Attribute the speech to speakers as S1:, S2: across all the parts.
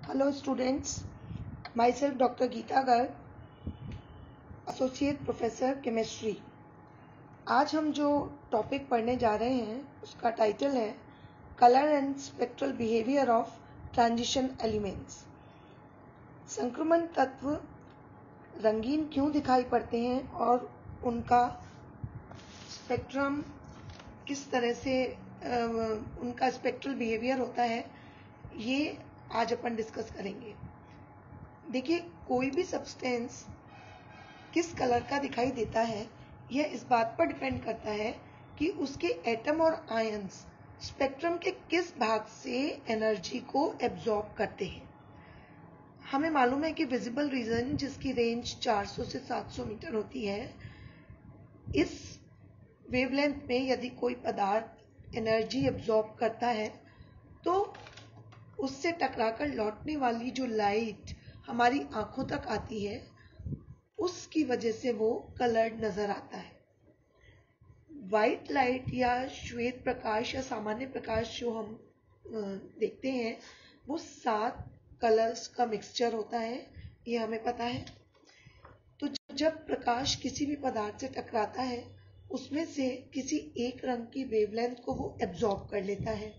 S1: Hello students, myself Dr. Geeta Garg, Associate Professor Chemistry। आज हम जो टॉपिक पढ़ने जा रहे हैं उसका टाइटल है colour and spectral behaviour of transition elements. संक्रमण तत्व रंगीन क्यों दिखाई पड़ते हैं और उनका स्पेक्ट्रम किस तरह से उनका स्पेक्ट्रल बिहेवियर होता है, ये आज अपन डिस्कस करेंगे। देखिए, कोई भी सब्सटेंस किस कलर का दिखाई देता है यह इस बात पर डिपेंड करता है कि उसके एटम और आयंस स्पेक्ट्रम के किस भाग से एनर्जी को एब्जॉर्ब करते हैं। हमें मालूम है कि विजिबल रीजन जिसकी रेंज 400 से 700 मीटर होती है, इस वेवलेंथ में यदि कोई पदार्थ एनर्जी एब्जॉर्ब करता है तो उससे टकराकर लौटने वाली जो लाइट हमारी आंखों तक आती है उसकी वजह से वो कलर्ड नजर आता है। वाइट लाइट या श्वेत प्रकाश या सामान्य प्रकाश जो हम देखते हैं वो 7 कलर्स का मिक्सचर होता है, ये हमें पता है। तो जब प्रकाश किसी भी पदार्थ से टकराता है उसमें से किसी एक रंग की वेवलेंथ को वो एब्जॉर्ब कर लेता है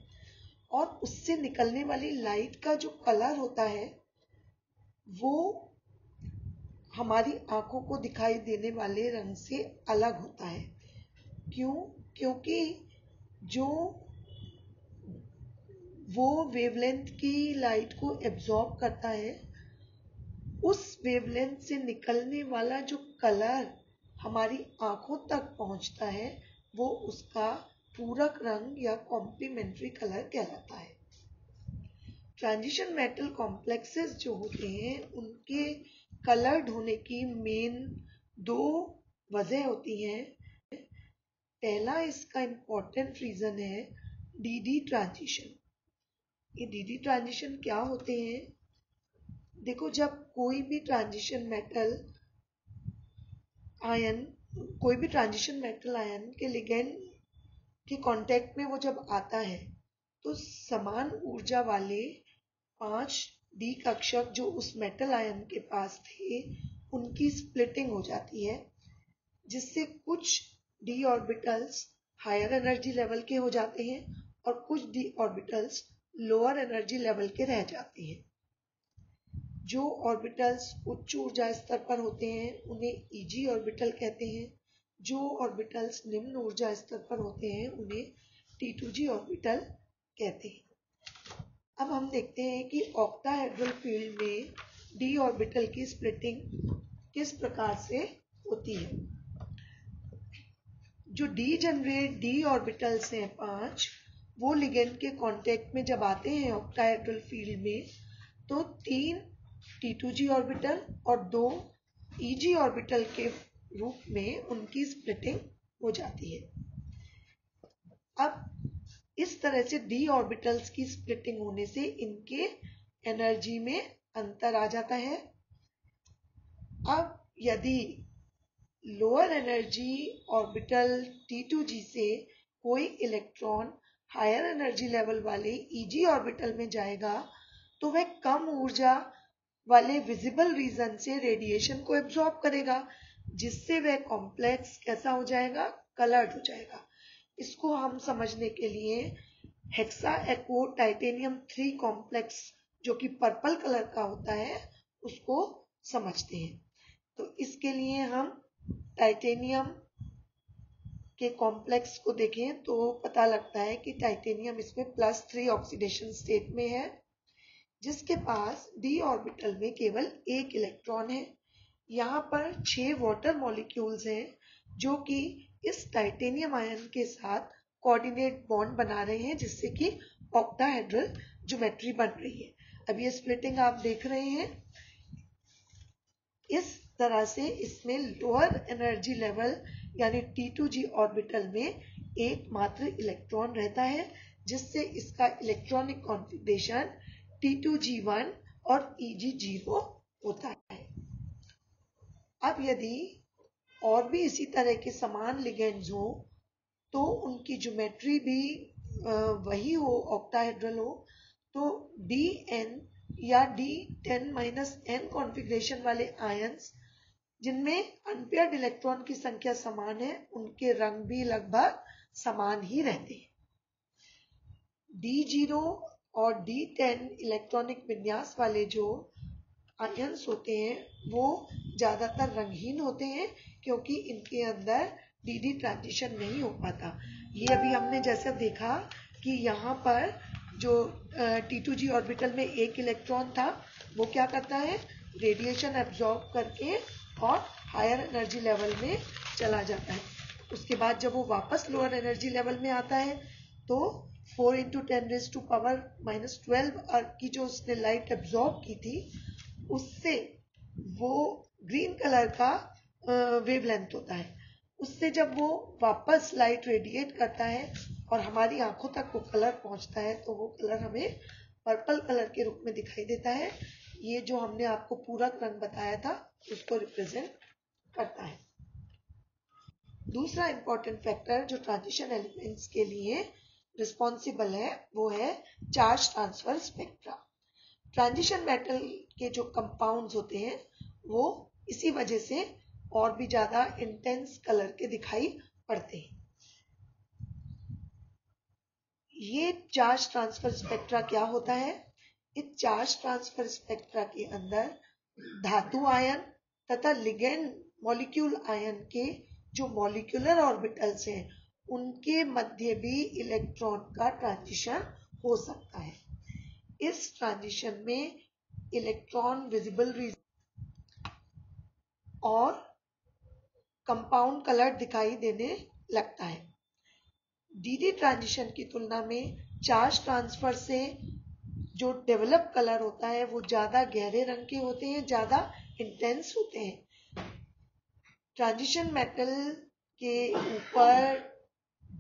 S1: और उससे निकलने वाली लाइट का जो कलर होता है वो हमारी आंखों को दिखाई देने वाले रंग से अलग होता है। क्यों? क्योंकि जो वो वेवलेंथ की लाइट को एब्जॉर्ब करता है उस वेवलेंथ से निकलने वाला जो कलर हमारी आंखों तक पहुंचता है वो उसका पूरक रंग या कॉम्प्लीमेंट्री कलर कहलाता है। ट्रांजिशन मेटल कॉम्प्लेक्सेस जो होते हैं उनके कलर्ड होने की मेन 2 वजह होती हैं। पहला इसका इम्पोर्टेंट रीजन है डीडी ट्रांजिशन। ये डीडी ट्रांजिशन क्या होते हैं? देखो, जब कोई भी ट्रांजिशन मेटल आयन के लिगेंड के कांटेक्ट में वो जब आता है तो समान ऊर्जा वाले 5 डी कक्षक जो उस मेटल आयन के पास थे उनकी स्प्लिटिंग हो जाती है, जिससे कुछ D orbitals higher energy level के हो जाते हैं और कुछ D orbitals lower energy level के रह जाते हैं। जो ऑर्बिटल्स उच्च ऊर्जा स्तर पर होते हैं उन्हें ईजी ऑर्बिटल कहते हैं। जो ऑर्बिटल्स निम्न ऊर्जा स्तर पर होते हैं उन्हें T2G ऑर्बिटल कहते हैं। अब हम देखते हैं कि ऑक्टाहेड्रल फील्ड में डी ऑर्बिटल की स्प्लिटिंग किस प्रकार से होती है। जो डीजेनरेट डी ऑर्बिटल्स हैं 5, वो लिगेंड के कांटेक्ट में जब आते हैं ऑक्टाहेड्रल फील्ड में तो 3 T2G ऑर्बिटल और 2 EG ऑर्बिटल के रूप में उनकी स्प्लिटिंग हो जाती है। अब इस तरह से डी ऑर्बिटल्स की स्प्लिटिंग होने से इनके एनर्जी में अंतर आ जाता है। अब यदि लोअर एनर्जी ऑर्बिटल T2G से कोई इलेक्ट्रॉन हायर एनर्जी लेवल वाले EG ऑर्बिटल में जाएगा तो वह कम ऊर्जा वाले विजिबल रीजन से रेडिएशन को एब्जॉर्ब करेगा, जिससे वह कॉम्प्लेक्स कैसा हो जाएगा? कलर्ड हो जाएगा। इसको हम समझने के लिए हेक्सा एक्ो टाइटेनियम 3 कॉम्प्लेक्स जो कि पर्पल कलर का होता है उसको समझते हैं। तो इसके लिए हम टाइटेनियम के कॉम्प्लेक्स को देखें तो पता लगता है कि टाइटेनियम इसमें +3 ऑक्सीडेशन स्टेट में है, जिसके पास डी ऑर्बिटल में केवल 1 इलेक्ट्रॉन है। यहाँ पर 6 वाटर मॉलिक्यूल्स हैं जो कि इस टाइटेनियम आयन के साथ कोऑर्डिनेट बॉन्ड बना रहे हैं, जिससे कि ऑक्टाहेड्रल ज्योमेट्री बन रही है। अब ये स्प्लिटिंग आप देख रहे हैं। इस तरह से इसमें लोअर एनर्जी लेवल यानी T2G ऑर्बिटल में एकमात्र इलेक्ट्रॉन रहता है, जिससे इसका इलेक्ट्रॉनिक कॉन्फ़िगरेशन T2G1 और EG0 होता है। अब यदि और भी इसी तरह के समान लिगेंड्स हो तो उनकी ज्योमेट्री भी वही हो, ऑक्टाहेड्रल हो, तो DN या D10-N कॉन्फ़िगरेशन वाले आयंस जिनमें अनपेयर्ड इलेक्ट्रॉन की संख्या समान है, उनके रंग भी लगभग समान ही रहते हैं। D0 और D10 इलेक्ट्रॉनिक विन्यास वाले जो आयंस होते हैं वो ज्यादातर रंगहीन होते हैं क्योंकि इनके अंदर dd ट्रांजिशन नहीं हो पाता। ये अभी हमने जैसे देखा कि यहाँ पर जो T2g ऑर्बिटल में एक इलेक्ट्रॉन था वो क्या करता है, रेडिएशन एब्जॉर्ब करके और हायर एनर्जी लेवल में चला जाता है। उसके बाद जब वो वापस लोअर एनर्जी लेवल में आता है तो 4 × 10⁻⁻12 की जो उसने लाइट एब्जॉर्ब की थी उससे वो ग्रीन कलर का वेवलेंथ होता है। उससे जब वो वापस लाइट रेडिएट करता है और हमारी आंखों तक वो कलर पहुंचता है तो वो कलर हमें पर्पल कलर के रूप में दिखाई देता है। ये जो हमने आपको पूरक रंग बताया था उसको रिप्रेजेंट करता है। दूसरा इंपॉर्टेंट फैक्टर जो ट्रांजिशन एलिमेंट्स के लिए रिस्पॉन्सिबल है वो है charge transfer spectra. Transition metal के जो कंपाउंड्स होते हैं वो इसी वजह से और भी ज्यादा इंटेंस कलर के दिखाई पड़ते हैं। ये चार्ज ट्रांसफर स्पेक्ट्रा क्या होता है? इस चार्ज ट्रांसफर स्पेक्ट्रा के अंदर धातु आयन तथा लिगेंड मॉलिक्यूल आयन के जो मॉलिक्यूलर ऑर्बिटल्स हैं उनके मध्य भी इलेक्ट्रॉन का ट्रांजिशन हो सकता है। इस ट्रांजिशन में इलेक्ट्रॉन विजिबल रीजन और कंपाउंड कलर दिखाई देने लगता है। dd ट्रांजिशन की तुलना में चार्ज ट्रांसफर से जो डेवलप कलर होता है वो ज्यादा गहरे रंग के होते हैं, ज्यादा इंटेंस होते हैं। ट्रांजिशन मेटल के ऊपर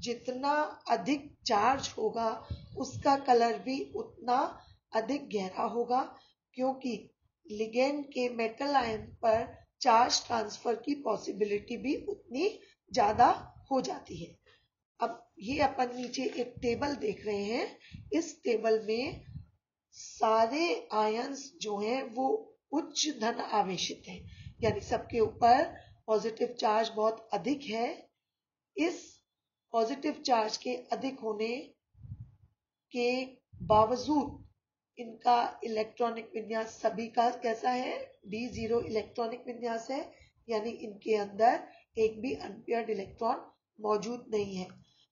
S1: जितना अधिक चार्ज होगा उसका कलर भी उतना अधिक गहरा होगा क्योंकि लिगेंड के मेटल आयन पर चार्ज ट्रांसफर की पॉसिबिलिटी भी उतनी ज्यादा हो जाती है। अब ये अपन नीचे एक टेबल देख रहे हैं। इस टेबल में सारे आयंस जो हैं वो उच्च धन आवेशित हैं, यानी सबके ऊपर पॉजिटिव चार्ज बहुत अधिक है। इस पॉजिटिव चार्ज के अधिक होने के बावजूद इनका इलेक्ट्रॉनिक विन्यास सभी का कैसा है? D0 इलेक्ट्रॉनिक विन्यास है, यानी इनके अंदर एक भी अनपेयर्ड इलेक्ट्रॉन मौजूद नहीं है।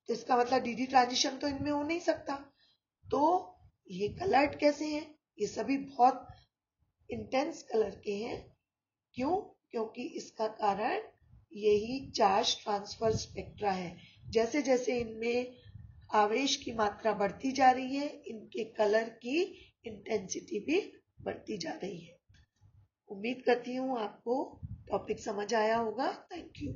S1: तो इसका मतलब dd ट्रांजिशन तो इनमें हो नहीं सकता। तो ये कलर्ड कैसे हैं? ये सभी बहुत इंटेंस कलर के हैं। क्यों? क्योंकि इसका कारण यही चार्ज ट्रांसफर स्पेक्ट्रा है। जैसे जैसे इनमें आवेश की मात्रा बढ़ती जा रही है इनके कलर की इंटेंसिटी भी बढ़ती जा रही है। उम्मीद करती हूँ आपको टॉपिक समझ आया होगा। Thank you.